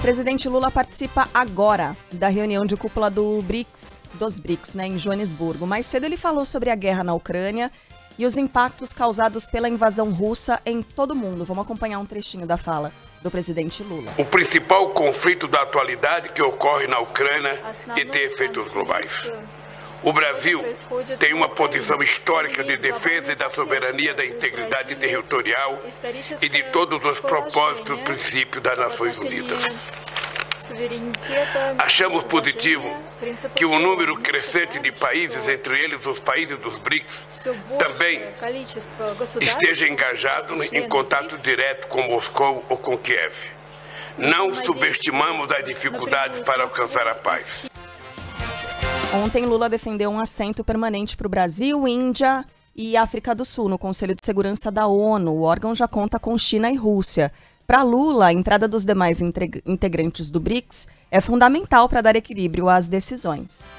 Presidente Lula participa agora da reunião de cúpula dos BRICS, em Joanesburgo. Mais cedo ele falou sobre a guerra na Ucrânia e os impactos causados pela invasão russa em todo o mundo. Vamos acompanhar um trechinho da fala do presidente Lula. O principal conflito da atualidade que ocorre na Ucrânia e tem efeitos globais. O Brasil tem uma posição histórica de defesa da soberania, da integridade territorial e de todos os propósitos e princípios das Nações Unidas. Achamos positivo que o número crescente de países, entre eles os países dos BRICS, também esteja engajado em contato direto com Moscou ou com Kiev. Não subestimamos as dificuldades para alcançar a paz. Ontem, Lula defendeu um assento permanente para o Brasil, Índia e África do Sul no Conselho de Segurança da ONU. O órgão já conta com China e Rússia. Para Lula, a entrada dos demais integrantes do BRICS é fundamental para dar equilíbrio às decisões.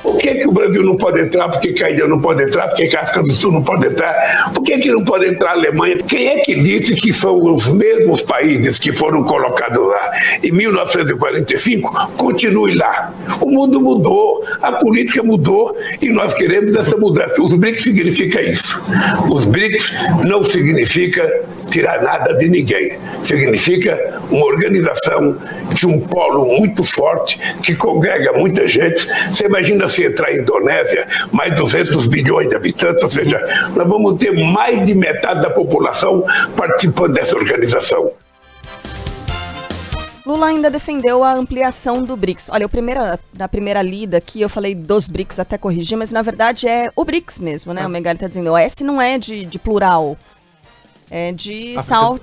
Por que o Brasil não pode entrar? Por que a Índia não pode entrar? Por que a África do Sul não pode entrar? Por que não pode entrar a Alemanha? Quem é que disse que são os mesmos países que foram colocados lá em 1945? Continue lá. O mundo mudou, a política mudou e nós queremos essa mudança. Os BRICS significa isso. Os BRICS não significa tirar nada de ninguém. Significa uma organização de um polo muito forte que congrega muita gente. Você imagina se entrar a Indonésia, mais 200 bilhões de habitantes, ou seja, nós vamos ter mais de metade da população participando dessa organização. Lula ainda defendeu a ampliação do BRICS. Olha, na primeira lida aqui eu falei dos BRICS, até corrigir, mas na verdade é o BRICS mesmo, né? O Megali está dizendo, o S não é de plural, é de South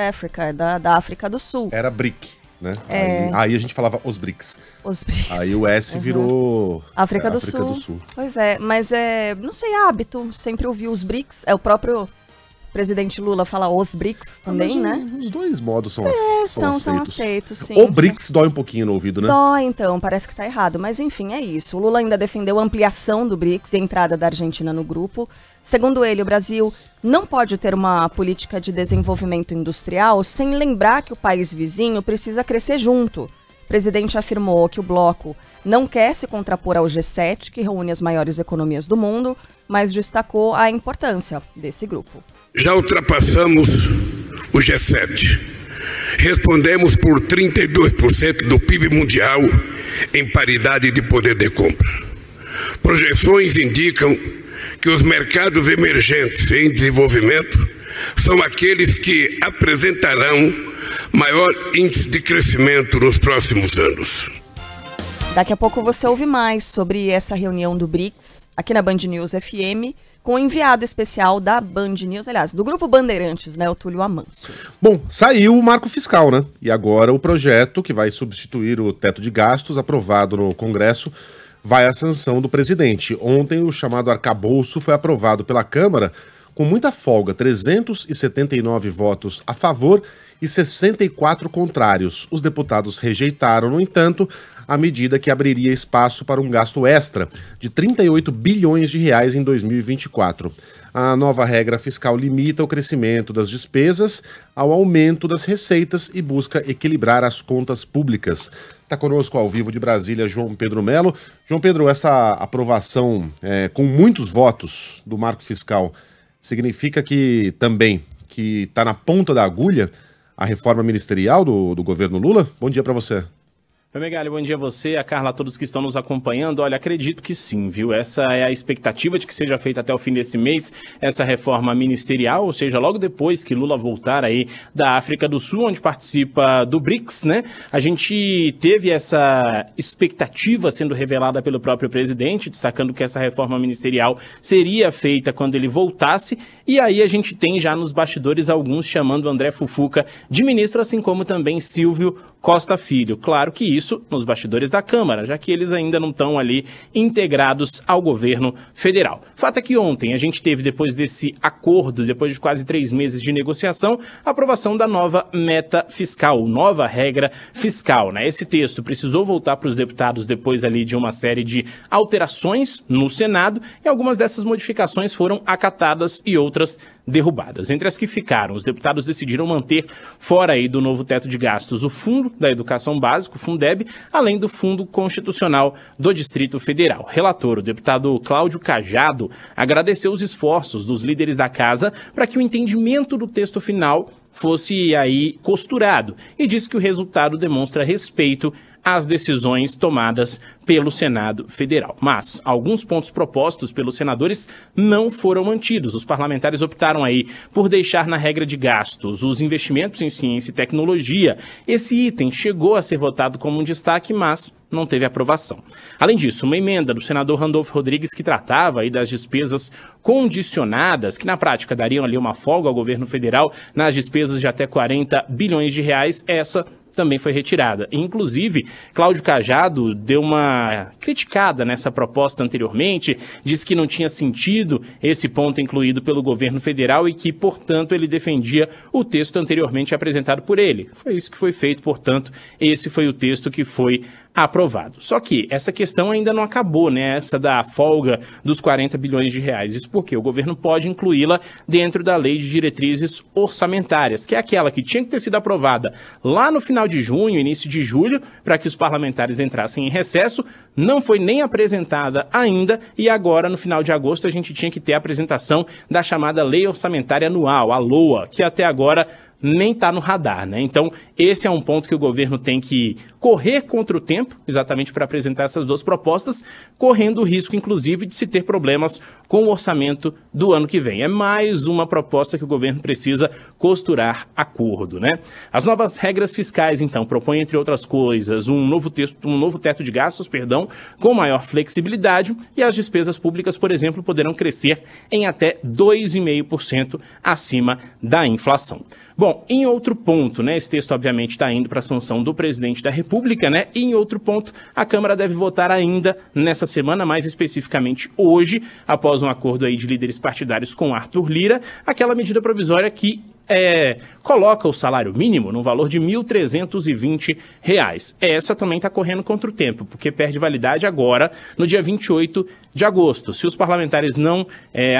Africa, da África do Sul. Era BRIC. Né? Aí a gente falava os BRICS. Os BRICS. Aí o S virou África do Sul. Pois é, mas não sei, hábito. Sempre ouvi os BRICS. O próprio presidente Lula fala os BRICS também, né? Os dois modos são aceitos, sim. O BRICS dói um pouquinho no ouvido, né? Dói, então, parece que tá errado. Mas enfim, é isso. O Lula ainda defendeu a ampliação do BRICS e a entrada da Argentina no grupo. Segundo ele, o Brasil não pode ter uma política de desenvolvimento industrial sem lembrar que o país vizinho precisa crescer junto. O presidente afirmou que o bloco não quer se contrapor ao G7, que reúne as maiores economias do mundo, mas destacou a importância desse grupo. Já ultrapassamos o G7. Respondemos por 32% do PIB mundial em paridade de poder de compra. Projeções indicam que os mercados emergentes em desenvolvimento são aqueles que apresentarão maior índice de crescimento nos próximos anos. Daqui a pouco você ouve mais sobre essa reunião do BRICS aqui na Band News FM, com o enviado especial da Band News, aliás, do Grupo Bandeirantes, né, o Túlio Amanso. Bom, saiu o marco fiscal, né? E agora o projeto que vai substituir o teto de gastos aprovado no Congresso vai à sanção do presidente. Ontem o chamado arcabouço foi aprovado pela Câmara com muita folga, 379 votos a favor e 64 contrários. Os deputados rejeitaram, no entanto, a medida que abriria espaço para um gasto extra de 38 bilhões de reais em 2024. A nova regra fiscal limita o crescimento das despesas ao aumento das receitas e busca equilibrar as contas públicas. Está conosco ao vivo de Brasília João Pedro Melo. João Pedro, essa aprovação com muitos votos do marco fiscal significa que também que está na ponta da agulha a reforma ministerial do governo Lula? Bom dia para você. Oi, Megali, bom dia a você, a Carla, a todos que estão nos acompanhando. Olha, acredito que sim, viu? Essa é a expectativa de que seja feita até o fim desse mês essa reforma ministerial, ou seja, logo depois que Lula voltar aí da África do Sul, onde participa do BRICS, né? A gente teve essa expectativa sendo revelada pelo próprio presidente, destacando que essa reforma ministerial seria feita quando ele voltasse, e aí a gente tem já nos bastidores alguns chamando André Fufuca de ministro, assim como também Silvio Costa Filho. Claro que isso nos bastidores da Câmara, já que eles ainda não estão ali integrados ao governo federal. Fato é que ontem a gente teve, depois desse acordo, depois de quase 3 meses de negociação, a aprovação da nova meta fiscal, nova regra fiscal, né? Esse texto precisou voltar para os deputados depois ali de uma série de alterações no Senado, e algumas dessas modificações foram acatadas e outras derrubadas. Entre as que ficaram, os deputados decidiram manter fora aí do novo teto de gastos o Fundo da Educação Básica, o Fundeb, além do Fundo Constitucional do Distrito Federal. Relator, o deputado Cláudio Cajado, agradeceu os esforços dos líderes da casa para que o entendimento do texto final fosse aí costurado e disse que o resultado demonstra respeito às decisões tomadas pelo Senado Federal. Mas alguns pontos propostos pelos senadores não foram mantidos. Os parlamentares optaram aí por deixar na regra de gastos os investimentos em ciência e tecnologia. Esse item chegou a ser votado como um destaque, mas não teve aprovação. Além disso, uma emenda do senador Randolfo Rodrigues que tratava aí das despesas condicionadas, que na prática dariam ali uma folga ao governo federal nas despesas de até 40 bilhões de reais, essa também foi retirada. Inclusive, Cláudio Cajado deu uma criticada nessa proposta anteriormente, disse que não tinha sentido esse ponto incluído pelo governo federal e que, portanto, ele defendia o texto anteriormente apresentado por ele. Foi isso que foi feito, portanto, esse foi o texto que foi aprovado. Só que essa questão ainda não acabou, né? Essa da folga dos 40 bilhões de reais. Isso porque o governo pode incluí-la dentro da Lei de Diretrizes Orçamentárias, que é aquela que tinha que ter sido aprovada lá no final de junho, início de julho, para que os parlamentares entrassem em recesso. Não foi nem apresentada ainda e agora, no final de agosto, a gente tinha que ter a apresentação da chamada Lei Orçamentária Anual, a LOA, que até agora nem está no radar, né? Então, esse é um ponto que o governo tem que correr contra o tempo, exatamente para apresentar essas duas propostas, correndo o risco, inclusive, de se ter problemas com o orçamento do ano que vem. É mais uma proposta que o governo precisa costurar acordo, né? As novas regras fiscais, então, propõem, entre outras coisas, um novo teto de gastos, com maior flexibilidade, e as despesas públicas, por exemplo, poderão crescer em até 2,5% acima da inflação. Bom, em outro ponto, né, esse texto obviamente está indo para a sanção do presidente da República, né, e em outro ponto, a Câmara deve votar ainda nessa semana, mais especificamente hoje, após um acordo aí de líderes partidários com Arthur Lira, aquela medida provisória que coloca o salário mínimo no valor de R$ 1.320. Essa também está correndo contra o tempo, porque perde validade agora, no dia 28 de agosto. Se os parlamentares não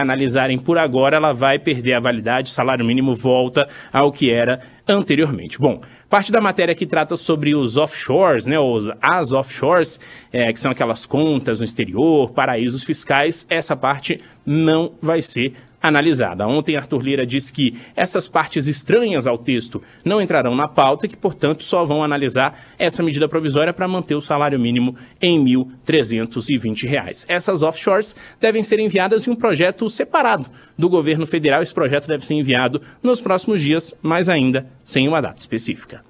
analisarem por agora, ela vai perder a validade, o salário mínimo volta ao que era anteriormente. Bom, parte da matéria que trata sobre os offshores, né, as offshores, que são aquelas contas no exterior, paraísos fiscais, essa parte não vai ser analisada. Ontem, Arthur Lira disse que essas partes estranhas ao texto não entrarão na pauta e que, portanto, só vão analisar essa medida provisória para manter o salário mínimo em R$ 1.320. Essas offshores devem ser enviadas em um projeto separado do governo federal. Esse projeto deve ser enviado nos próximos dias, mas ainda sem uma data específica.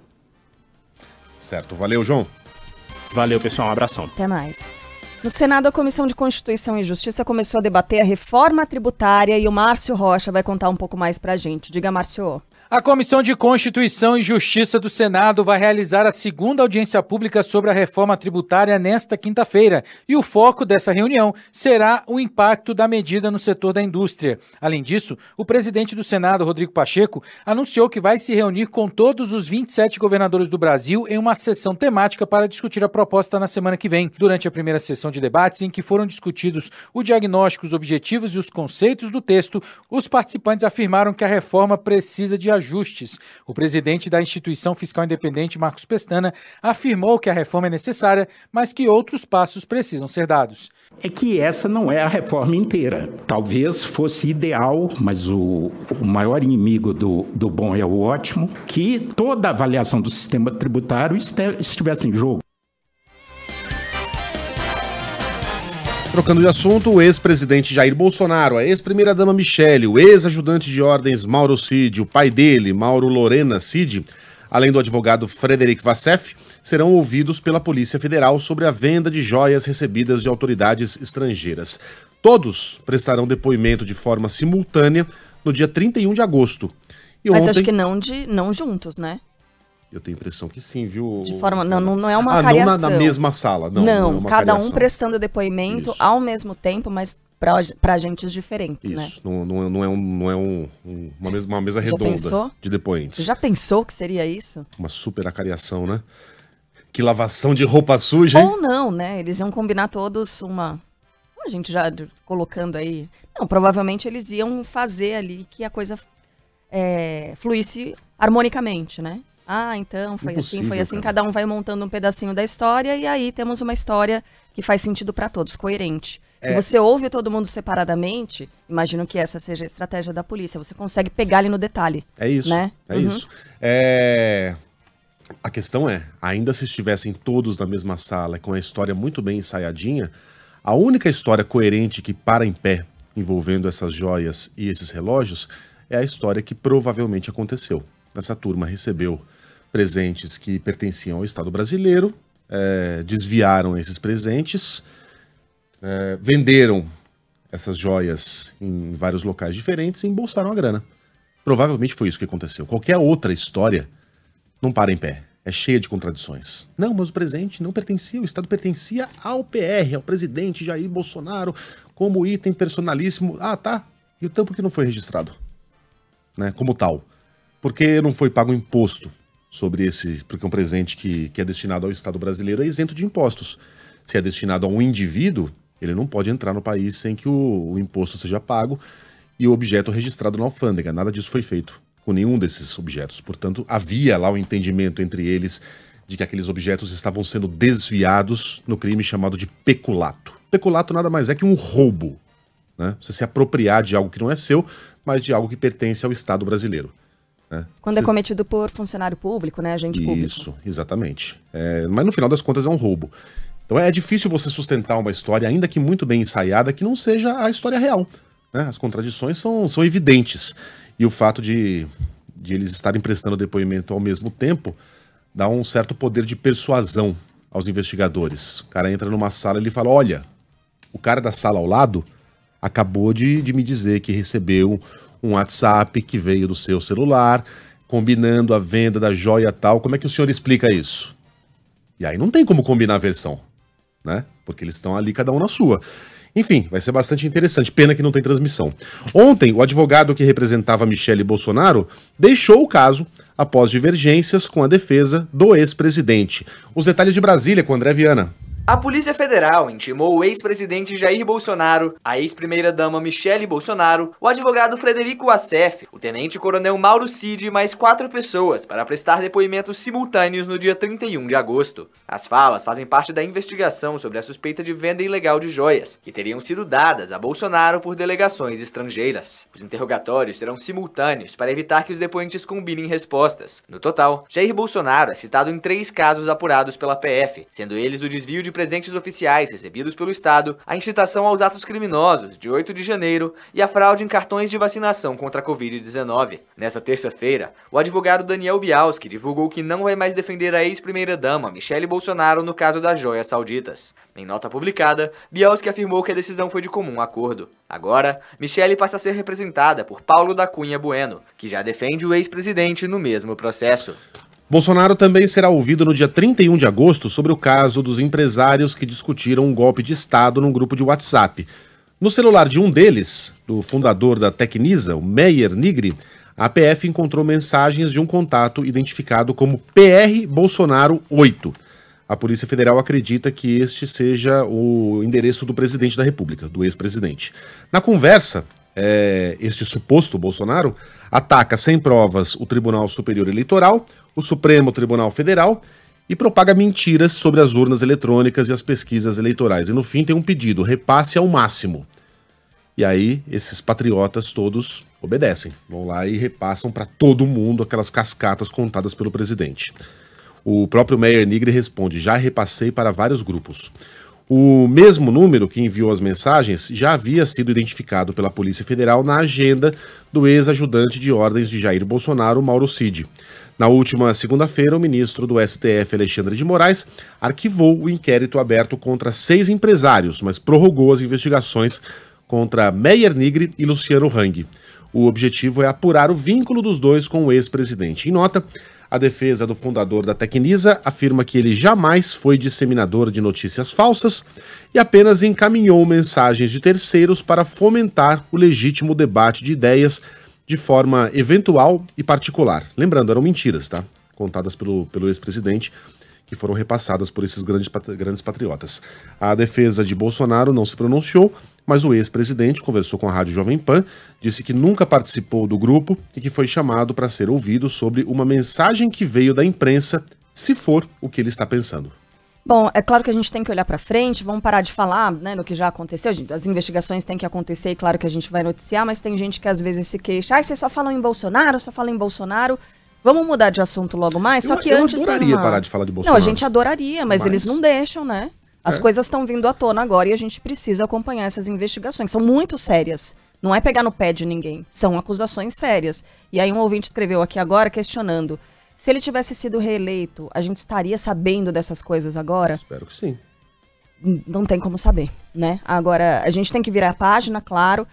Certo. Valeu, João. Valeu, pessoal. Um abração. Até mais. No Senado, a Comissão de Constituição e Justiça começou a debater a reforma tributária e o Márcio Rocha vai contar um pouco mais pra gente. Diga, Márcio. A Comissão de Constituição e Justiça do Senado vai realizar a segunda audiência pública sobre a reforma tributária nesta quinta-feira e o foco dessa reunião será o impacto da medida no setor da indústria. Além disso, o presidente do Senado, Rodrigo Pacheco, anunciou que vai se reunir com todos os 27 governadores do Brasil em uma sessão temática para discutir a proposta na semana que vem. Durante a primeira sessão de debates, em que foram discutidos o diagnóstico, os objetivos e os conceitos do texto, os participantes afirmaram que a reforma precisa de ajustes. O presidente da Instituição Fiscal Independente, Marcos Pestana, afirmou que a reforma é necessária, mas que outros passos precisam ser dados. É que essa não é a reforma inteira. Talvez fosse ideal, mas o maior inimigo do bom é o ótimo, que toda a avaliação do sistema tributário estivesse em jogo. Trocando de assunto, o ex-presidente Jair Bolsonaro, a ex-primeira-dama Michele, o ex-ajudante de ordens Mauro Cid, o pai dele, Mauro Lorena Cid, além do advogado Frederic Vassef, serão ouvidos pela Polícia Federal sobre a venda de joias recebidas de autoridades estrangeiras. Todos prestarão depoimento de forma simultânea no dia 31 de agosto. Mas acho que não juntos, né? Eu tenho a impressão que sim, viu? De forma, não é uma cariação. Não na mesma sala, não. Não, é cada cariação. Um prestando depoimento ao mesmo tempo, mas para agentes diferentes, né? Isso, não é uma mesa redonda de depoentes. Você já pensou que seria isso? Uma super acariação, né? Que lavação de roupa suja, hein? Ou não, né? Eles iam combinar todos uma a gente já colocando aí... Não, provavelmente eles iam fazer ali que a coisa fluísse harmonicamente, né? Ah, então foi assim, cada um vai montando um pedacinho da história e aí temos uma história que faz sentido para todos, coerente. Se você ouve todo mundo separadamente, imagino que essa seja a estratégia da polícia, você consegue pegar ali no detalhe. É isso, né? Isso. A questão é, ainda se estivessem todos na mesma sala com a história muito bem ensaiadinha, a única história coerente que para em pé envolvendo essas joias e esses relógios é a história que provavelmente aconteceu. Essa turma recebeu presentes que pertenciam ao Estado brasileiro, desviaram esses presentes, venderam essas joias em vários locais diferentes e embolsaram a grana. Provavelmente foi isso que aconteceu. Qualquer outra história não para em pé. É cheia de contradições. Não, mas o presente não pertencia, o Estado pertencia ao PR, ao presidente Jair Bolsonaro, como item personalíssimo. Ah, tá. Então por que não foi registrado? Né, como tal. Porque não foi pago imposto sobre esse... Porque um presente que é destinado ao Estado brasileiro é isento de impostos. Se é destinado a um indivíduo, ele não pode entrar no país sem que o imposto seja pago e o objeto registrado na alfândega. Nada disso foi feito com nenhum desses objetos. Portanto, havia lá o entendimento entre eles de que aqueles objetos estavam sendo desviados no crime chamado de peculato. Peculato nada mais é que um roubo, né? Você se apropriar de algo que não é seu, mas de algo que pertence ao Estado brasileiro. Né? Quando é cometido por funcionário público, né? Agente público. Isso, exatamente. Mas no final das contas é um roubo. Então é difícil você sustentar uma história, ainda que muito bem ensaiada, que não seja a história real. Né? As contradições são evidentes. E o fato de eles estarem prestando depoimento ao mesmo tempo dá um certo poder de persuasão aos investigadores. O cara entra numa sala e ele fala, olha, o cara da sala ao lado acabou de me dizer que recebeu um WhatsApp que veio do seu celular, combinando a venda da joia tal. Como é que o senhor explica isso? E aí não tem como combinar a versão, né? Porque eles estão ali cada um na sua. Enfim, vai ser bastante interessante. Pena que não tem transmissão. Ontem, o advogado que representava Michele Bolsonaro deixou o caso após divergências com a defesa do ex-presidente. Os detalhes de Brasília com André Viana. A Polícia Federal intimou o ex-presidente Jair Bolsonaro, a ex-primeira-dama Michele Bolsonaro, o advogado Frederico Assef, o tenente-coronel Mauro Cid e mais 4 pessoas para prestar depoimentos simultâneos no dia 31 de agosto. As falas fazem parte da investigação sobre a suspeita de venda ilegal de joias, que teriam sido dadas a Bolsonaro por delegações estrangeiras. Os interrogatórios serão simultâneos para evitar que os depoentes combinem respostas. No total, Jair Bolsonaro é citado em 3 casos apurados pela PF, sendo eles o desvio de presentes oficiais recebidos pelo Estado, a incitação aos atos criminosos de 8 de janeiro e a fraude em cartões de vacinação contra a Covid-19. Nessa terça-feira, o advogado Daniel Bialski divulgou que não vai mais defender a ex-primeira-dama Michele Bolsonaro no caso das joias sauditas. Em nota publicada, Bialski afirmou que a decisão foi de comum acordo. Agora, Michele passa a ser representada por Paulo da Cunha Bueno, que já defende o ex-presidente no mesmo processo. Bolsonaro também será ouvido no dia 31 de agosto sobre o caso dos empresários que discutiram um golpe de Estado num grupo de WhatsApp. No celular de um deles, do fundador da Tecnisa, o Meyer Nigri, a PF encontrou mensagens de um contato identificado como PR Bolsonaro 8. A Polícia Federal acredita que este seja o endereço do presidente da República, do ex-presidente. Na conversa, este suposto Bolsonaro ataca sem provas o Tribunal Superior Eleitoral, o Supremo Tribunal Federal e propaga mentiras sobre as urnas eletrônicas e as pesquisas eleitorais. E no fim tem um pedido, repasse ao máximo. E aí esses patriotas todos obedecem, vão lá e repassam para todo mundo aquelas cascatas contadas pelo presidente. O próprio Meyer Nigri responde, já repassei para vários grupos. O mesmo número que enviou as mensagens já havia sido identificado pela Polícia Federal na agenda do ex-ajudante de ordens de Jair Bolsonaro, Mauro Cid. Na última segunda-feira, o ministro do STF, Alexandre de Moraes, arquivou o inquérito aberto contra 6 empresários, mas prorrogou as investigações contra Meyer Nigri e Luciano Hang. O objetivo é apurar o vínculo dos dois com o ex-presidente. Em nota, a defesa do fundador da Tecnisa afirma que ele jamais foi disseminador de notícias falsas e apenas encaminhou mensagens de terceiros para fomentar o legítimo debate de ideias de forma eventual e particular. Lembrando, eram mentiras, tá? Contadas pelo ex-presidente, que foram repassadas por esses grandes patriotas. A defesa de Bolsonaro não se pronunciou, mas o ex-presidente conversou com a Rádio Jovem Pan, disse que nunca participou do grupo e que foi chamado para ser ouvido sobre uma mensagem que veio da imprensa, se for o que ele está pensando. Bom, é claro que a gente tem que olhar para frente, vamos parar de falar, né, no que já aconteceu. As investigações têm que acontecer e claro que a gente vai noticiar, mas tem gente que às vezes se queixa, vocês só falam em Bolsonaro, só falam em Bolsonaro. Vamos mudar de assunto logo mais? Só que antes eu adoraria parar de falar de Bolsonaro. Não, a gente adoraria, mas eles não deixam, né? As coisas estão vindo à tona agora e a gente precisa acompanhar essas investigações. São muito sérias. Não é pegar no pé de ninguém. São acusações sérias. E aí um ouvinte escreveu aqui agora questionando: se ele tivesse sido reeleito, a gente estaria sabendo dessas coisas agora? Espero que sim. Não tem como saber, né? Agora, a gente tem que virar a página, claro,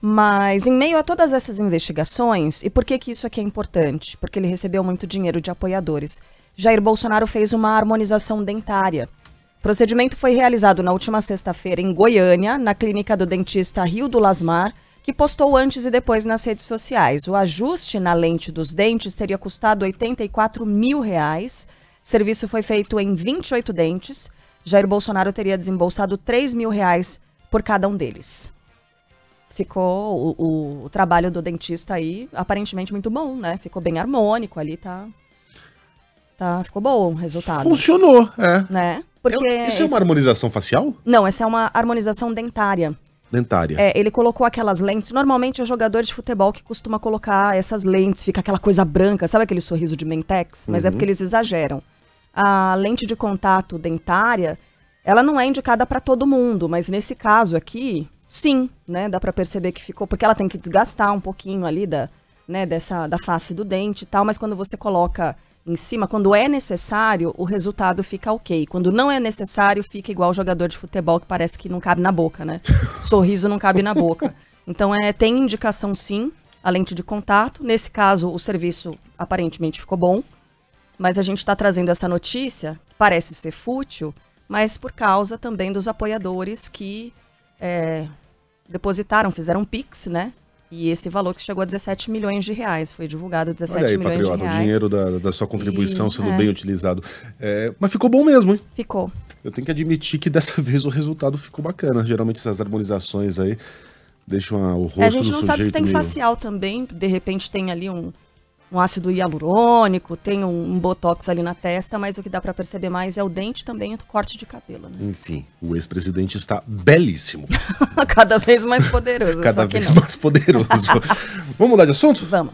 mas em meio a todas essas investigações, e por que isso aqui é importante? Porque ele recebeu muito dinheiro de apoiadores. Jair Bolsonaro fez uma harmonização dentária. O procedimento foi realizado na última sexta-feira em Goiânia, na clínica do dentista Rio do Lasmar, que postou antes e depois nas redes sociais. O ajuste na lente dos dentes teria custado R$84 mil. O serviço foi feito em 28 dentes. Jair Bolsonaro teria desembolsado R$3 mil por cada um deles. Ficou o trabalho do dentista aí aparentemente muito bom, né? Ficou bem harmônico ali, ficou bom o resultado. Funcionou, né? Porque... Isso é uma harmonização facial? Não, essa é uma harmonização dentária. Ele colocou aquelas lentes. Normalmente é o jogador de futebol que costuma colocar essas lentes, fica aquela coisa branca, sabe aquele sorriso de Mentex? Mas é porque eles exageram. A lente de contato dentária, ela não é indicada para todo mundo, mas nesse caso aqui, sim, né? Dá para perceber que ficou, porque ela tem que desgastar um pouquinho ali da face do dente e tal, mas quando você coloca em cima, quando é necessário, o resultado fica ok. Quando não é necessário, fica igual o jogador de futebol que parece que não cabe na boca, né? Sorriso não cabe na boca. Então, tem indicação sim, a lente de contato. Nesse caso, o serviço aparentemente ficou bom, mas a gente está trazendo essa notícia, parece ser fútil, mas por causa também dos apoiadores que depositaram, fizeram um Pix, né? E esse valor que chegou a R$17 milhões, foi divulgado R$17 milhões. Patriota, o dinheiro da sua contribuição sendo bem utilizado. Mas ficou bom mesmo, hein? Ficou. Eu tenho que admitir que dessa vez o resultado ficou bacana. Geralmente essas harmonizações aí deixam o rosto do sujeito a gente não sabe se tem facial também, de repente tem ali um ácido hialurônico, tem um botox ali na testa, mas o que dá pra perceber mais é o dente também e o corte de cabelo, né? Enfim, o ex-presidente está belíssimo. Cada vez mais poderoso. Cada vez mais poderoso. Vamos mudar de assunto? Vamos.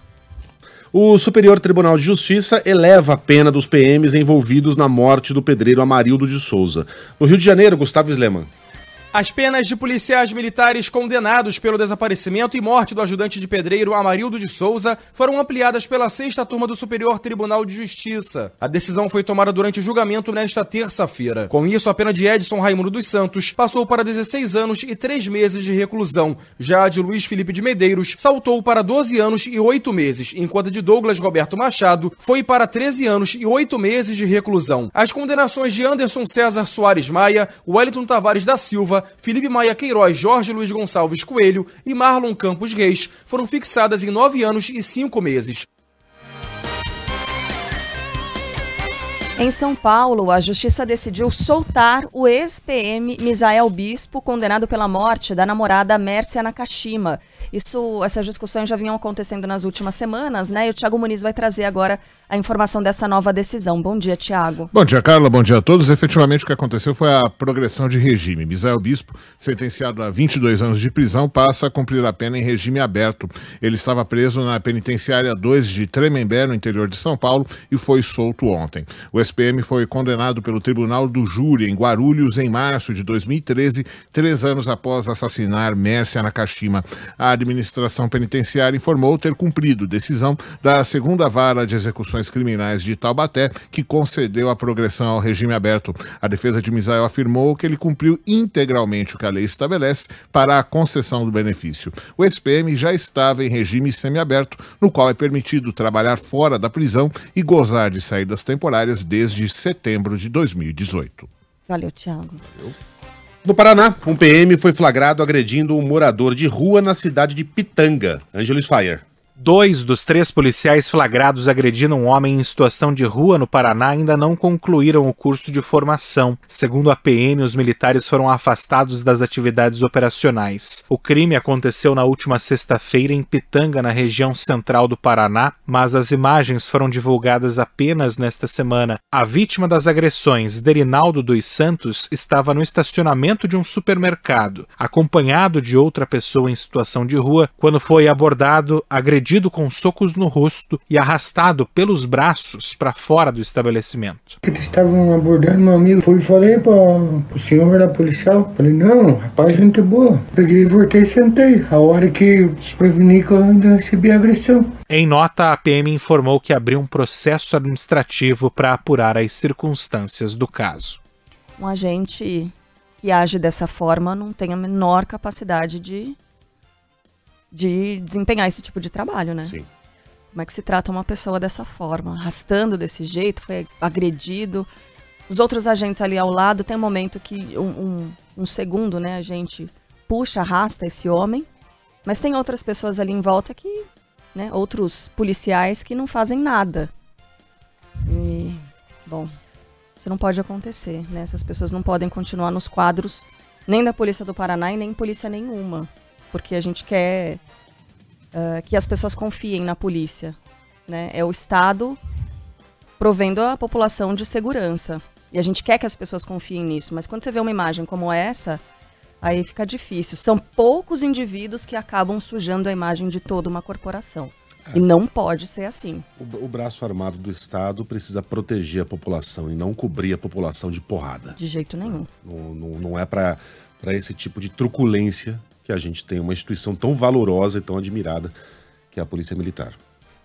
O Superior Tribunal de Justiça eleva a pena dos PMs envolvidos na morte do pedreiro Amarildo de Souza. No Rio de Janeiro, Gustavo Sleman. As penas de policiais militares condenados pelo desaparecimento e morte do ajudante de pedreiro Amarildo de Souza foram ampliadas pela 6ª Turma do Superior Tribunal de Justiça. A decisão foi tomada durante o julgamento nesta terça-feira. Com isso, a pena de Edson Raimundo dos Santos passou para 16 anos e 3 meses de reclusão. Já a de Luiz Felipe de Medeiros saltou para 12 anos e 8 meses, enquanto a de Douglas Roberto Machado foi para 13 anos e 8 meses de reclusão. As condenações de Anderson César Soares Maia, Wellington Tavares da Silva, Felipe Maia Queiroz, Jorge Luiz Gonçalves Coelho e Marlon Campos Reis foram fixadas em 9 anos e 5 meses. Em São Paulo, a Justiça decidiu soltar o ex-PM Misael Bispo, condenado pela morte da namorada Mércia Nakashima. Essas discussões já vinham acontecendo nas últimas semanas, né? E o Thiago Muniz vai trazer agora a informação dessa nova decisão. Bom dia, Thiago. Bom dia, Carla. Bom dia a todos. Efetivamente, o que aconteceu foi a progressão de regime. Misael Bispo, sentenciado a 22 anos de prisão, passa a cumprir a pena em regime aberto. Ele estava preso na penitenciária 2 de Tremembé, no interior de São Paulo, e foi solto ontem. O SPM foi condenado pelo Tribunal do Júri em Guarulhos em março de 2013, 3 anos após assassinar Mércia Nakashima. A administração penitenciária informou ter cumprido decisão da 2ª Vara de Execuções Criminais de Taubaté, que concedeu a progressão ao regime aberto. A defesa de Misael afirmou que ele cumpriu integralmente o que a lei estabelece para a concessão do benefício. O SPM já estava em regime semiaberto, no qual é permitido trabalhar fora da prisão e gozar de saídas temporárias desde setembro de 2018. Valeu, Thiago. No Paraná, um PM foi flagrado agredindo um morador de rua na cidade de Pitanga. Ângeles Fire. 2 dos 3 policiais flagrados agredindo um homem em situação de rua no Paraná ainda não concluíram o curso de formação. Segundo a PM, os militares foram afastados das atividades operacionais. O crime aconteceu na última sexta-feira em Pitanga, na região central do Paraná, mas as imagens foram divulgadas apenas nesta semana. A vítima das agressões, Derinaldo dos Santos, estava no estacionamento de um supermercado, acompanhado de outra pessoa em situação de rua, quando foi abordado, agredido com socos no rosto e arrastado pelos braços para fora do estabelecimento. Eles estavam abordando meu amigo, falei para o senhor da policial, falei, não, rapaz, gente boa. Peguei, voltei e sentei. A hora que despreveni que eu ainda recebi a agressão. Em nota, a PM informou que abriu um processo administrativo para apurar as circunstâncias do caso. Um agente que age dessa forma não tem a menor capacidade de desempenhar esse tipo de trabalho, né? Sim. Como é que se trata uma pessoa dessa forma? Arrastando desse jeito, foi agredido. Os outros agentes ali ao lado, tem um momento que, um segundo, né, a gente puxa, arrasta esse homem, mas tem outras pessoas ali em volta que, né, outros policiais que não fazem nada. E, bom, isso não pode acontecer, né? Essas pessoas não podem continuar nos quadros nem da Polícia do Paraná e nem polícia nenhuma. Porque a gente quer que as pessoas confiem na polícia, né? É o Estado provendo a população de segurança. E a gente quer que as pessoas confiem nisso. Mas quando você vê uma imagem como essa, aí fica difícil. São poucos indivíduos que acabam sujando a imagem de toda uma corporação. E não pode ser assim. O braço armado do Estado precisa proteger a população e não cobrir a população de porrada. De jeito nenhum. Não é para esse tipo de truculência que a gente tem uma instituição tão valorosa e tão admirada, que é a Polícia Militar.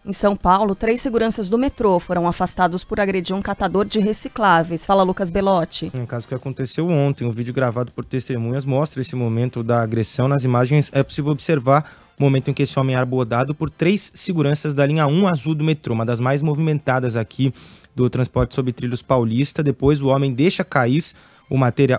Em São Paulo, 3 seguranças do metrô foram afastados por agredir um catador de recicláveis. Fala, Lucas Belotti. Um caso que aconteceu ontem, um vídeo gravado por testemunhas mostra esse momento da agressão. Nas imagens é possível observar o momento em que esse homem é abordado por 3 seguranças da linha 1 azul do metrô, uma das mais movimentadas aqui do transporte sobre trilhos paulista. Depois o homem deixa cair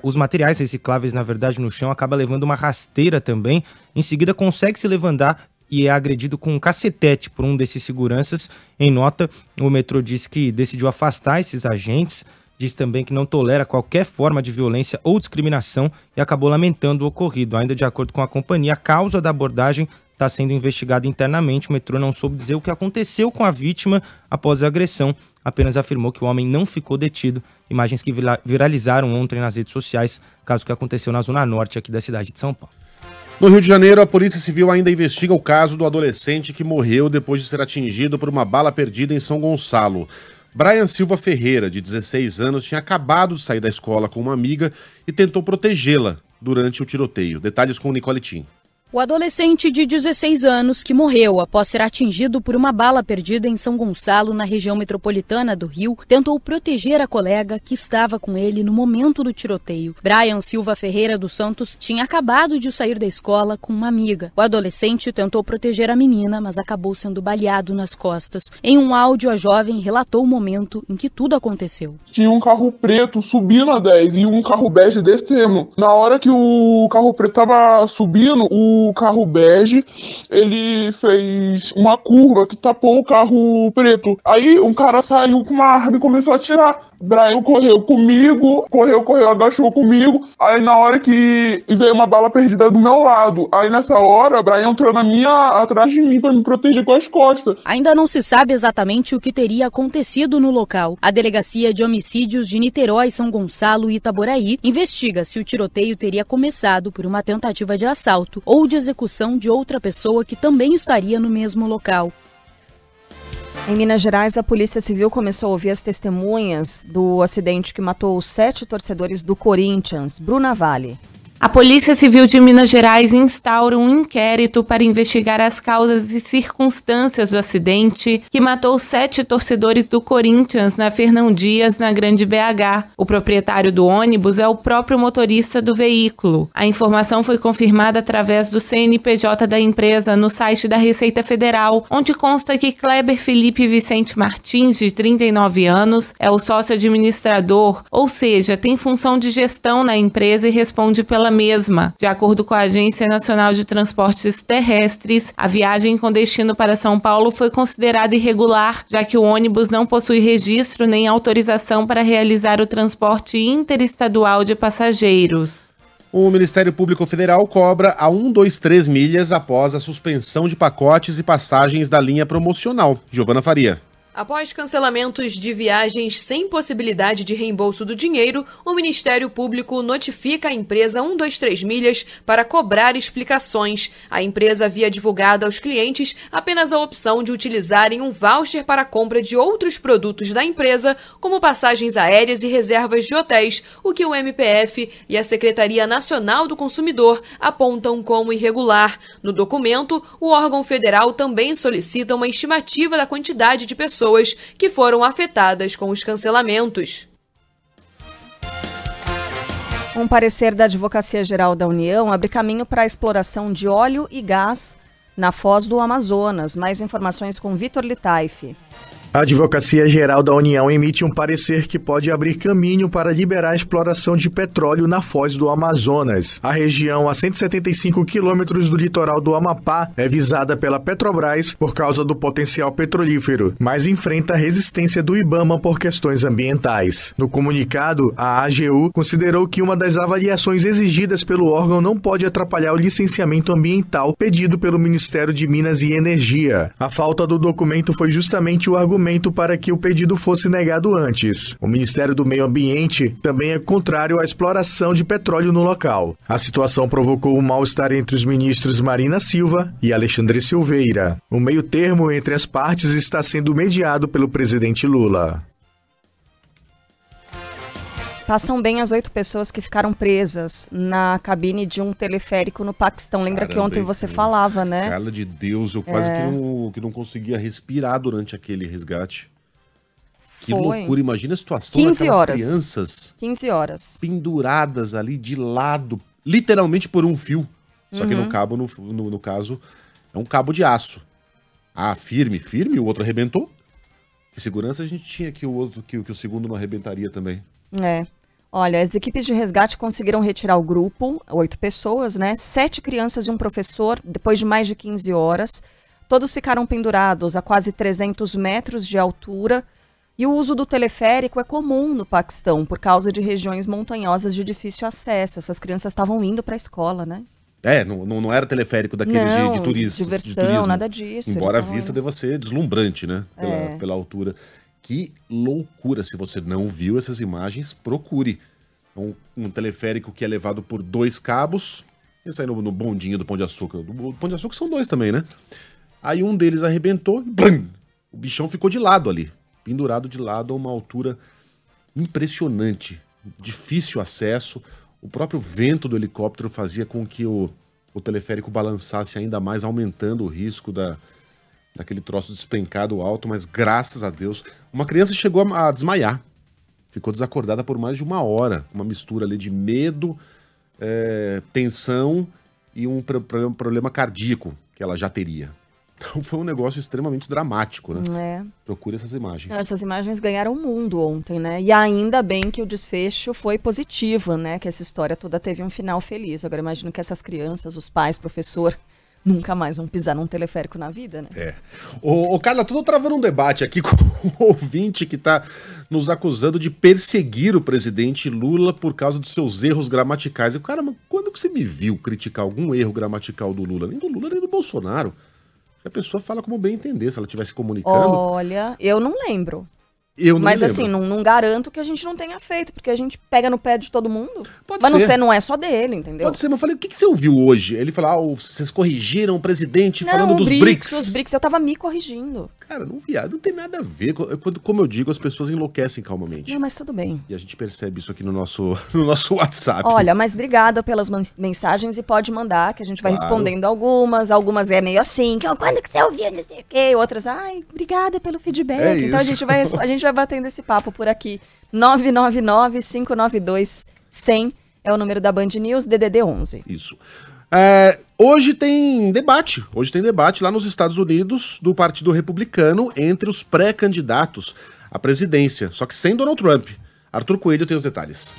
os materiais recicláveis, na verdade, no chão, acaba levando uma rasteira também. Em seguida, consegue se levantar e é agredido com um cacetete por um desses seguranças. Em nota, o metrô diz que decidiu afastar esses agentes, diz também que não tolera qualquer forma de violência ou discriminação e acabou lamentando o ocorrido. Ainda de acordo com a companhia, a causa da abordagem está sendo investigada internamente. O metrô não soube dizer o que aconteceu com a vítima após a agressão, apenas afirmou que o homem não ficou detido. Imagens que viralizaram ontem nas redes sociais, caso que aconteceu na zona norte aqui da cidade de São Paulo. No Rio de Janeiro, a Polícia Civil ainda investiga o caso do adolescente que morreu depois de ser atingido por uma bala perdida em São Gonçalo. Brian Silva Ferreira, de 16 anos, tinha acabado de sair da escola com uma amiga e tentou protegê-la durante o tiroteio. Detalhes com Nicole Tim. O adolescente de 16 anos que morreu após ser atingido por uma bala perdida em São Gonçalo, na região metropolitana do Rio, tentou proteger a colega que estava com ele no momento do tiroteio. Brian Silva Ferreira dos Santos tinha acabado de sair da escola com uma amiga. O adolescente tentou proteger a menina, mas acabou sendo baleado nas costas. Em um áudio, a jovem relatou o momento em que tudo aconteceu. Tinha um carro preto subindo a 10 e um carro bege descendo. Na hora que o carro preto estava subindo, o carro bege, ele fez uma curva que tapou o carro preto. Aí um cara saiu com uma arma e começou a atirar. Brian correu comigo, agachou comigo. Aí na hora que veio uma bala perdida do meu lado. Aí nessa hora, Brian entrou atrás de mim para me proteger com as costas. Ainda não se sabe exatamente o que teria acontecido no local. A Delegacia de Homicídios de Niterói, São Gonçalo e Itaboraí investiga se o tiroteio teria começado por uma tentativa de assalto ou de execução de outra pessoa que também estaria no mesmo local. Em Minas Gerais, a Polícia Civil começou a ouvir as testemunhas do acidente que matou os 7 torcedores do Corinthians. Bruna Vale. A Polícia Civil de Minas Gerais instaura um inquérito para investigar as causas e circunstâncias do acidente que matou 7 torcedores do Corinthians na Fernão Dias, na Grande BH. O proprietário do ônibus é o próprio motorista do veículo. A informação foi confirmada através do CNPJ da empresa no site da Receita Federal, onde consta que Kleber Felipe Vicente Martins, de 39 anos, é o sócio administrador, ou seja, tem função de gestão na empresa e responde pela pela mesma. De acordo com a Agência Nacional de Transportes Terrestres, a viagem com destino para São Paulo foi considerada irregular, já que o ônibus não possui registro nem autorização para realizar o transporte interestadual de passageiros. O Ministério Público Federal cobra a 123 milhas após a suspensão de pacotes e passagens da linha promocional. Giovana Faria. Após cancelamentos de viagens sem possibilidade de reembolso do dinheiro, o Ministério Público notifica a empresa 123 Milhas para cobrar explicações. A empresa havia divulgado aos clientes apenas a opção de utilizarem um voucher para a compra de outros produtos da empresa, como passagens aéreas e reservas de hotéis, o que o MPF e a Secretaria Nacional do Consumidor apontam como irregular. No documento, o órgão federal também solicita uma estimativa da quantidade de pessoas que foram afetadas com os cancelamentos. Um parecer da Advocacia Geral da União abre caminho para a exploração de óleo e gás na Foz do Amazonas. Mais informações com Vitor Litaife. A Advocacia Geral da União emite um parecer que pode abrir caminho para liberar a exploração de petróleo na Foz do Amazonas. A região, a 175 quilômetros do litoral do Amapá, é visada pela Petrobras por causa do potencial petrolífero, mas enfrenta a resistência do IBAMA por questões ambientais. No comunicado, a AGU considerou que uma das avaliações exigidas pelo órgão não pode atrapalhar o licenciamento ambiental pedido pelo Ministério de Minas e Energia. A falta do documento foi justamente o argumento para que o pedido fosse negado antes. O Ministério do Meio Ambiente também é contrário à exploração de petróleo no local. A situação provocou um mal-estar entre os ministros Marina Silva e Alexandre Silveira. O meio-termo entre as partes está sendo mediado pelo presidente Lula. Passam bem as 8 pessoas que ficaram presas na cabine de um teleférico no Paquistão. Lembra que ontem você falava, né? Carla de Deus, eu quase que não conseguia respirar durante aquele resgate. Que loucura, imagina a situação daquelas crianças. 15 horas. Penduradas ali de lado, literalmente por um fio. Só que no cabo, no caso, é um cabo de aço. Ah, firme, o outro arrebentou. Que segurança a gente tinha que o segundo não arrebentaria também. Olha, as equipes de resgate conseguiram retirar o grupo, 8 pessoas, né? 7 crianças e um professor, depois de mais de 15 horas. Todos ficaram pendurados a quase 300 metros de altura. E o uso do teleférico é comum no Paquistão, por causa de regiões montanhosas de difícil acesso. Essas crianças estavam indo para a escola, né? Não era teleférico daqueles de turismo. Diversão, nada disso. Embora a vista deva ser deslumbrante, né? Pela altura. Que loucura, se você não viu essas imagens, procure. Um teleférico que é levado por 2 cabos, e sai no bondinho do Pão de Açúcar. Do Pão de Açúcar são 2 também, né? Aí um deles arrebentou e blam, o bichão ficou de lado ali, pendurado de lado a uma altura impressionante, difícil acesso. O próprio vento do helicóptero fazia com que o teleférico balançasse ainda mais, aumentando o risco daquele troço despencado alto, mas graças a Deus, uma criança chegou a desmaiar. Ficou desacordada por mais de 1 hora. Uma mistura ali de medo, tensão e um problema cardíaco que ela já teria. Então foi um negócio extremamente dramático, né? Procure essas imagens. Essas imagens ganharam o mundo ontem, né? E ainda bem que o desfecho foi positivo, né? Que essa história toda teve um final feliz. Agora imagino que essas crianças, os pais, professor, nunca mais vão pisar num teleférico na vida, né? Ô, Carla, tô travando um debate aqui com o ouvinte que tá nos acusando de perseguir o presidente Lula por causa dos seus erros gramaticais. Eu, cara, mas quando que você me viu criticar algum erro gramatical do Lula? Nem do Lula, nem do Bolsonaro. A pessoa fala como bem entender, se ela estivesse comunicando. Olha, eu não lembro. Mas assim, não garanto que a gente não tenha feito, porque a gente pega no pé de todo mundo. Pode ser. Não é só dele, entendeu? Pode ser, mas eu falei, o que você ouviu hoje? Ele falou, vocês corrigiram o presidente falando dos BRICS. Os BRICS, eu tava me corrigindo. Cara, não tem nada a ver. Como eu digo, as pessoas enlouquecem calmamente. Não, mas tudo bem. E a gente percebe isso aqui no nosso WhatsApp. Olha, mas obrigada pelas mensagens e pode mandar, que a gente vai respondendo algumas. Algumas é meio assim, quando que você ouviu, não sei o quê. Outras, obrigada pelo feedback. Então a gente vai batendo esse papo por aqui. 999-592-100 é o número da Band News, DDD 11. Isso. Hoje tem debate lá nos Estados Unidos do Partido Republicano entre os pré-candidatos à presidência, só que sem Donald Trump. Arthur Coelho tem os detalhes.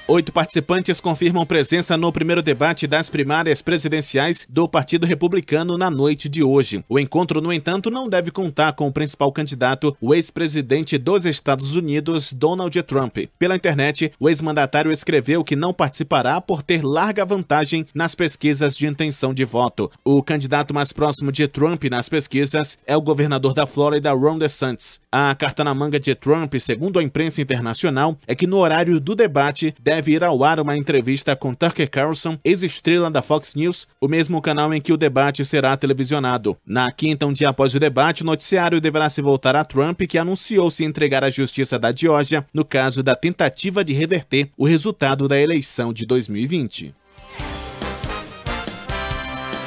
8 participantes confirmam presença no primeiro debate das primárias presidenciais do Partido Republicano na noite de hoje. O encontro, no entanto, não deve contar com o principal candidato, o ex-presidente dos Estados Unidos, Donald Trump. Pela internet, o ex-mandatário escreveu que não participará por ter larga vantagem nas pesquisas de intenção de voto. O candidato mais próximo de Trump nas pesquisas é o governador da Flórida, Ron DeSantis. A carta na manga de Trump, segundo a imprensa internacional, é que no horário do debate deve ir ao ar uma entrevista com Tucker Carlson, ex-estrela da Fox News, o mesmo canal em que o debate será televisionado. Na quinta, um dia após o debate, o noticiário deverá se voltar a Trump, que anunciou se entregar à justiça da Geórgia no caso da tentativa de reverter o resultado da eleição de 2020.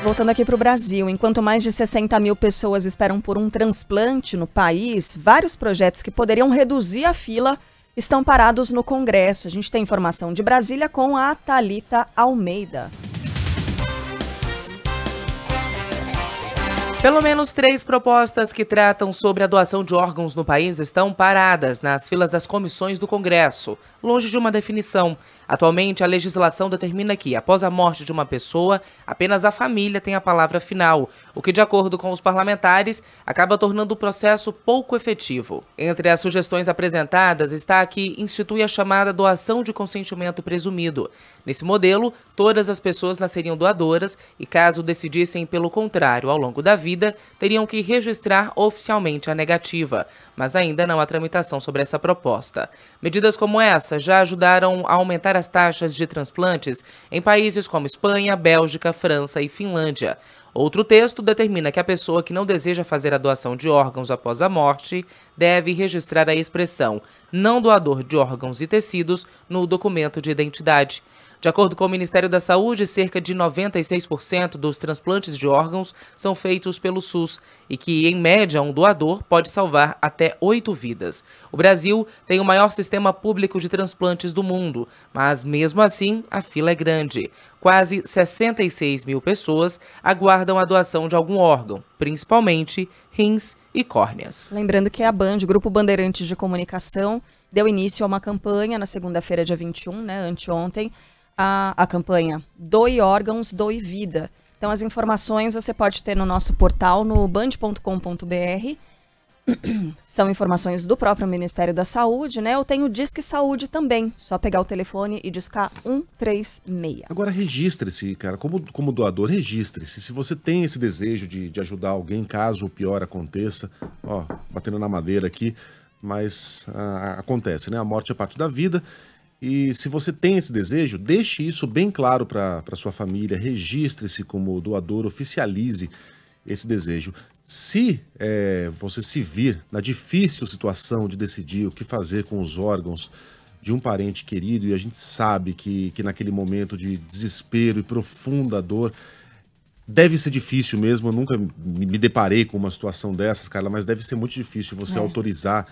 Voltando aqui para o Brasil, enquanto mais de 60 mil pessoas esperam por um transplante no país, vários projetos que poderiam reduzir a fila estão parados no Congresso. A gente tem informação de Brasília com a Thalita Almeida. Pelo menos 3 propostas que tratam sobre a doação de órgãos no país estão paradas nas filas das comissões do Congresso, longe de uma definição. Atualmente, a legislação determina que, após a morte de uma pessoa, apenas a família tem a palavra final, o que, de acordo com os parlamentares, acaba tornando o processo pouco efetivo. Entre as sugestões apresentadas está a que institui a chamada doação de consentimento presumido. Nesse modelo, todas as pessoas nasceriam doadoras e, caso decidissem pelo contrário ao longo da vida, teriam que registrar oficialmente a negativa. Mas ainda não há tramitação sobre essa proposta. Medidas como essa já ajudaram a aumentar as taxas de transplantes em países como Espanha, Bélgica, França e Finlândia. Outro texto determina que a pessoa que não deseja fazer a doação de órgãos após a morte deve registrar a expressão não doador de órgãos e tecidos no documento de identidade. De acordo com o Ministério da Saúde, cerca de 96% dos transplantes de órgãos são feitos pelo SUS e que, em média, um doador pode salvar até 8 vidas. O Brasil tem o maior sistema público de transplantes do mundo, mas, mesmo assim, a fila é grande. Quase 66 mil pessoas aguardam a doação de algum órgão, principalmente rins e córneas. Lembrando que a Band, o Grupo Bandeirantes de Comunicação, deu início a uma campanha na segunda-feira, dia 21, anteontem, a campanha Doe Órgãos, Doe Vida. Então as informações você pode ter no nosso portal, no band.com.br. São informações do próprio Ministério da Saúde, Eu tenho o Disque Saúde também. Só pegar o telefone e discar 136. Agora registre-se, cara, como doador, registre-se. Se você tem esse desejo de ajudar alguém, caso o pior aconteça, batendo na madeira aqui, mas acontece, A morte é parte da vida. E se você tem esse desejo, deixe isso bem claro para sua família, registre-se como doador, oficialize esse desejo. Se você se vir na difícil situação de decidir o que fazer com os órgãos de um parente querido, e a gente sabe que naquele momento de desespero e profunda dor, deve ser difícil mesmo, eu nunca me deparei com uma situação dessas, Carla, mas deve ser muito difícil você autorizar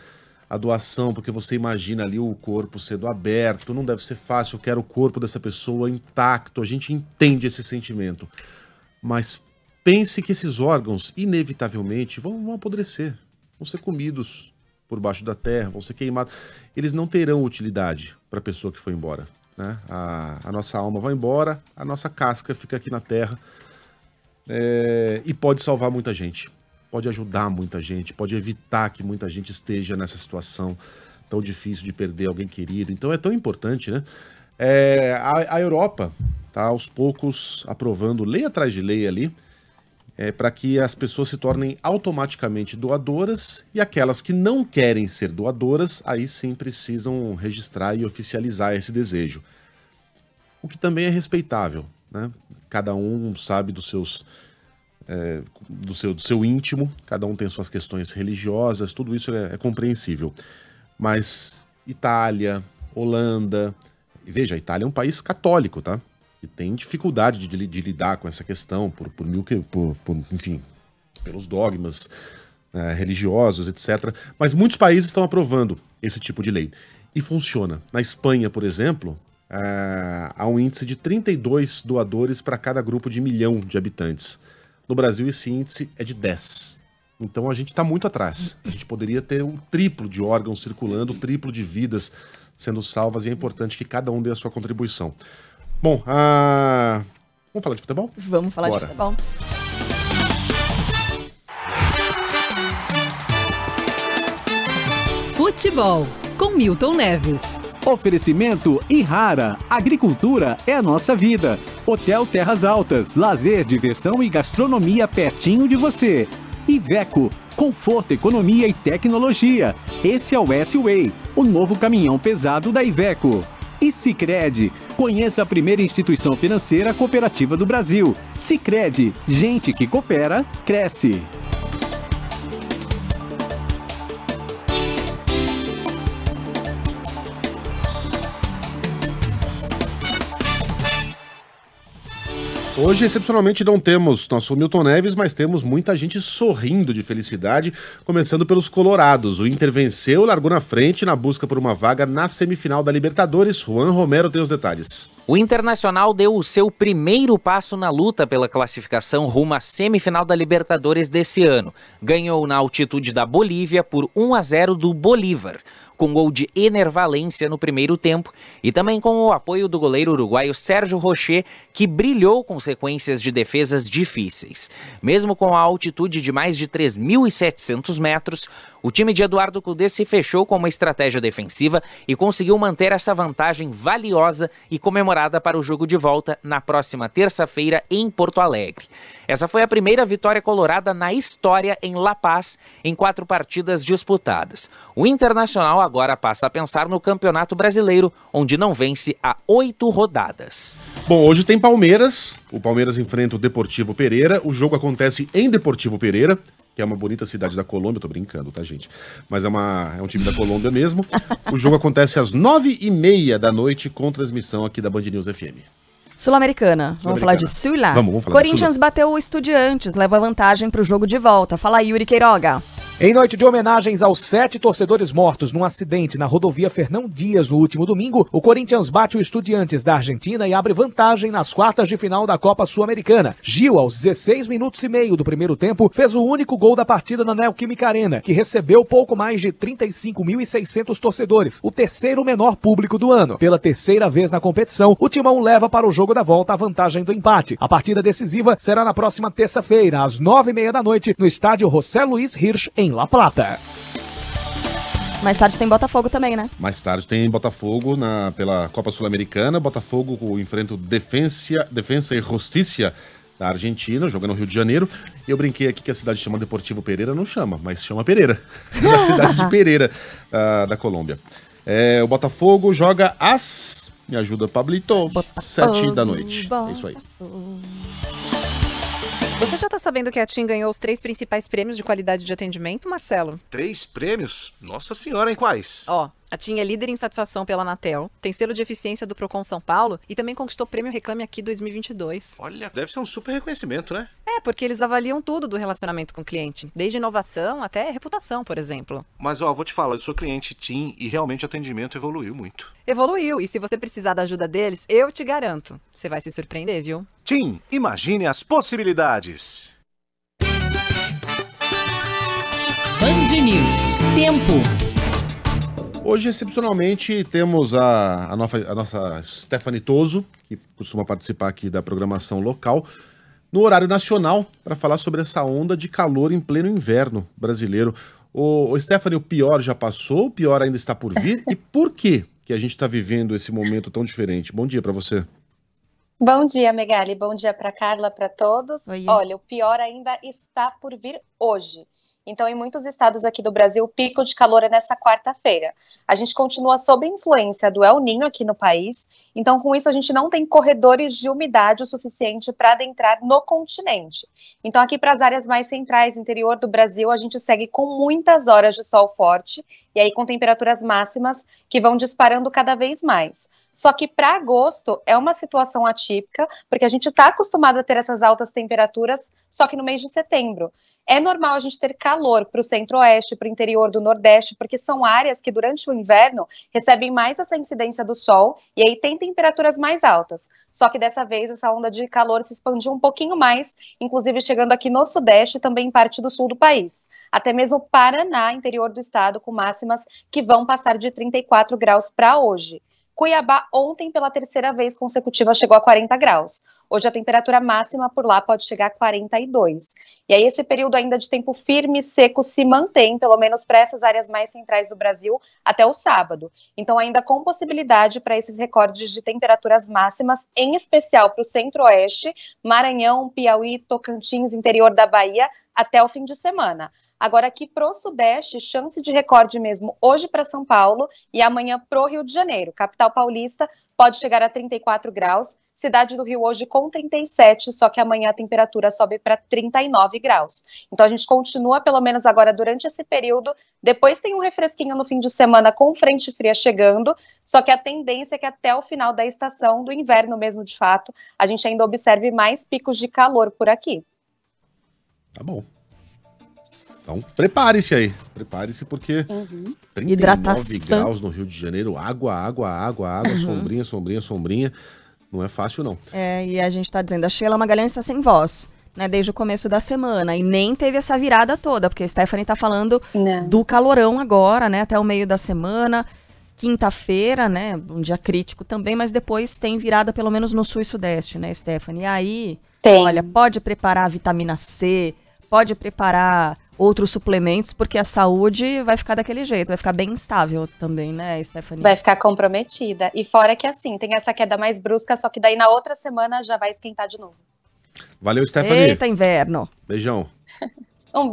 a doação, porque você imagina ali o corpo sendo aberto, não deve ser fácil, eu quero o corpo dessa pessoa intacto, a gente entende esse sentimento, mas pense que esses órgãos, inevitavelmente, vão apodrecer, vão ser comidos por baixo da terra, vão ser queimados, eles não terão utilidade para a pessoa que foi embora, A nossa alma vai embora, a nossa casca fica aqui na terra, e pode salvar muita gente. Pode ajudar muita gente, pode evitar que muita gente esteja nessa situação tão difícil de perder alguém querido. Então é tão importante, A Europa está aos poucos aprovando lei atrás de lei ali, para que as pessoas se tornem automaticamente doadoras, e aquelas que não querem ser doadoras, aí sim precisam registrar e oficializar esse desejo. O que também é respeitável, Cada um sabe dos seus... do seu íntimo, cada um tem suas questões religiosas, tudo isso é compreensível. Mas Itália, Holanda, veja, a Itália é um país católico, E tem dificuldade de lidar com essa questão, enfim, pelos dogmas religiosos, etc. Mas muitos países estão aprovando esse tipo de lei. E funciona. Na Espanha, por exemplo, há um índice de 32 doadores para cada grupo de 1 milhão de habitantes. No Brasil, esse índice é de 10. Então, a gente está muito atrás. A gente poderia ter o triplo de órgãos circulando, o triplo de vidas sendo salvas e é importante que cada um dê a sua contribuição. Bom, vamos falar de futebol? Vamos falar de futebol. Futebol, com Milton Neves. Oferecimento Irrara. Agricultura é a nossa vida. Hotel Terras Altas. Lazer, diversão e gastronomia pertinho de você. Iveco. Conforto, economia e tecnologia. Esse é o S-Way, o novo caminhão pesado da Iveco. E Sicredi. Conheça a primeira instituição financeira cooperativa do Brasil. Sicredi. Gente que coopera, cresce. Hoje, excepcionalmente, não temos nosso Milton Neves, mas temos muita gente sorrindo de felicidade, começando pelos colorados. O Inter venceu, largou na frente na busca por uma vaga na semifinal da Libertadores. Juan Romero tem os detalhes. O Internacional deu o seu primeiro passo na luta pela classificação rumo à semifinal da Libertadores desse ano. Ganhou na altitude da Bolívia por 1-0 do Bolívar, com gol de Ener Valencia no primeiro tempo e também com o apoio do goleiro uruguaio Sérgio Rocher, que brilhou com sequências de defesas difíceis. Mesmo com a altitude de mais de 3.700 metros, o time de Eduardo Cudê se fechou com uma estratégia defensiva e conseguiu manter essa vantagem valiosa e comemorada para o jogo de volta na próxima terça-feira em Porto Alegre. Essa foi a primeira vitória colorada na história em La Paz, em 4 partidas disputadas. O Internacional agora passa a pensar no Campeonato Brasileiro, onde não vence há 8 rodadas. Bom, hoje tem Palmeiras. O Palmeiras enfrenta o Deportivo Pereira. O jogo acontece em Deportivo Pereira, que é uma bonita cidade da Colômbia. Tô brincando, tá, gente? Mas é um time da Colômbia mesmo. O jogo acontece às 9h30 da noite, com transmissão aqui da Band News FM. Sul-Americana. Vamos falar de Sula? Vamos falar Corinthians bateu o Estudiantes, leva vantagem para o jogo de volta. Fala aí, Yuri Queiroga. Em noite de homenagens aos 7 torcedores mortos num acidente na rodovia Fernão Dias no último domingo, o Corinthians bate o Estudiantes da Argentina e abre vantagem nas quartas de final da Copa Sul-Americana. Gil, aos 16 minutos e meio do primeiro tempo, fez o único gol da partida na Neoquímica Arena, que recebeu pouco mais de 35.600 torcedores, o terceiro menor público do ano. Pela terceira vez na competição, o Timão leva para o jogo da volta a vantagem do empate. A partida decisiva será na próxima terça-feira, às 9h30 da noite, no estádio José Luiz Hirsch, em La Plata. Mais tarde tem Botafogo também, né? Mais tarde tem Botafogo pela Copa Sul-Americana. Botafogo enfrenta o Defensa e Justicia da Argentina, jogando no Rio de Janeiro. E eu brinquei aqui que a cidade chama Deportivo Pereira, não chama, mas chama Pereira. Da cidade de Pereira, da Colômbia. O Botafogo joga me ajuda, Pablito, 7 da noite. É isso aí. Você já tá sabendo que a TIM ganhou os 3 principais prêmios de qualidade de atendimento, Marcelo? 3 prêmios? Nossa senhora, em quais? Ó, a TIM é líder em satisfação pela Anatel, tem selo de eficiência do Procon São Paulo e também conquistou o prêmio Reclame Aqui 2022. Olha, deve ser um super reconhecimento, né? Porque eles avaliam tudo do relacionamento com o cliente, desde inovação até reputação, por exemplo. Mas, vou te falar, eu sou cliente TIM e realmente o atendimento evoluiu muito. Evoluiu, e se você precisar da ajuda deles, eu te garanto, você vai se surpreender, viu? TIM, imagine as possibilidades. Band News. Tempo. Hoje, excepcionalmente, temos a nossa Stephanie Toso, que costuma participar aqui da programação local, no horário nacional, para falar sobre essa onda de calor em pleno inverno brasileiro. Ô Stephanie, o pior já passou, o pior ainda está por vir, e por que a gente está vivendo esse momento tão diferente? Bom dia para você. Bom dia, Megali. Bom dia para Carla, para todos. Oi. Olha, o pior ainda está por vir hoje. Então, em muitos estados aqui do Brasil, o pico de calor é nessa quarta-feira. A gente continua sob influência do El Niño aqui no país. Então, com isso, a gente não tem corredores de umidade o suficiente para adentrar no continente. Então, aqui para as áreas mais centrais, interior do Brasil, a gente segue com muitas horas de sol forte e aí com temperaturas máximas que vão disparando cada vez mais. Só que para agosto é uma situação atípica, porque a gente está acostumado a ter essas altas temperaturas, só que no mês de setembro. É normal a gente ter calor para o centro-oeste, para o interior do nordeste, porque são áreas que durante o inverno recebem mais essa incidência do sol e aí tem temperaturas mais altas. Só que dessa vez essa onda de calor se expandiu um pouquinho mais, inclusive chegando aqui no sudeste e também em parte do sul do país. Até mesmo Paraná, interior do estado, com máximas que vão passar de 34 graus para hoje. Cuiabá ontem, pela terceira vez consecutiva, chegou a 40 graus. Hoje a temperatura máxima por lá pode chegar a 42. E aí esse período ainda de tempo firme e seco se mantém, pelo menos para essas áreas mais centrais do Brasil, até o sábado. Então ainda com possibilidade para esses recordes de temperaturas máximas, em especial para o centro-oeste, Maranhão, Piauí, Tocantins, interior da Bahia, até o fim de semana. Agora aqui pro sudeste, chance de recorde mesmo hoje para São Paulo e amanhã pro Rio de Janeiro. Capital paulista pode chegar a 34 graus, cidade do Rio hoje com 37, só que amanhã a temperatura sobe para 39 graus. Então a gente continua, pelo menos agora durante esse período, depois tem um refresquinho no fim de semana com frente fria chegando, só que a tendência é que até o final da estação, do inverno mesmo de fato, a gente ainda observe mais picos de calor por aqui. Tá bom. Então, prepare-se aí. Prepare-se porque 39 Hidratação. graus no Rio de Janeiro, água, sombrinha. Não é fácil, não. E a gente tá dizendo, a Sheila Magalhães está sem voz, né, desde o começo da semana. E nem teve essa virada toda, porque a Stephanie tá falando do calorão agora, né, até o meio da semana. Quinta-feira, né, um dia crítico também, mas depois tem virada pelo menos no sul e sudeste, né, Stephanie? E aí, olha, pode preparar vitamina C, pode preparar outros suplementos, porque a saúde vai ficar daquele jeito, vai ficar bem instável também, né, Stephanie? Vai ficar comprometida. E fora que assim, tem essa queda mais brusca, só que daí na outra semana já vai esquentar de novo. Valeu, Stephanie. Eita, inverno. Beijão. Um beijo.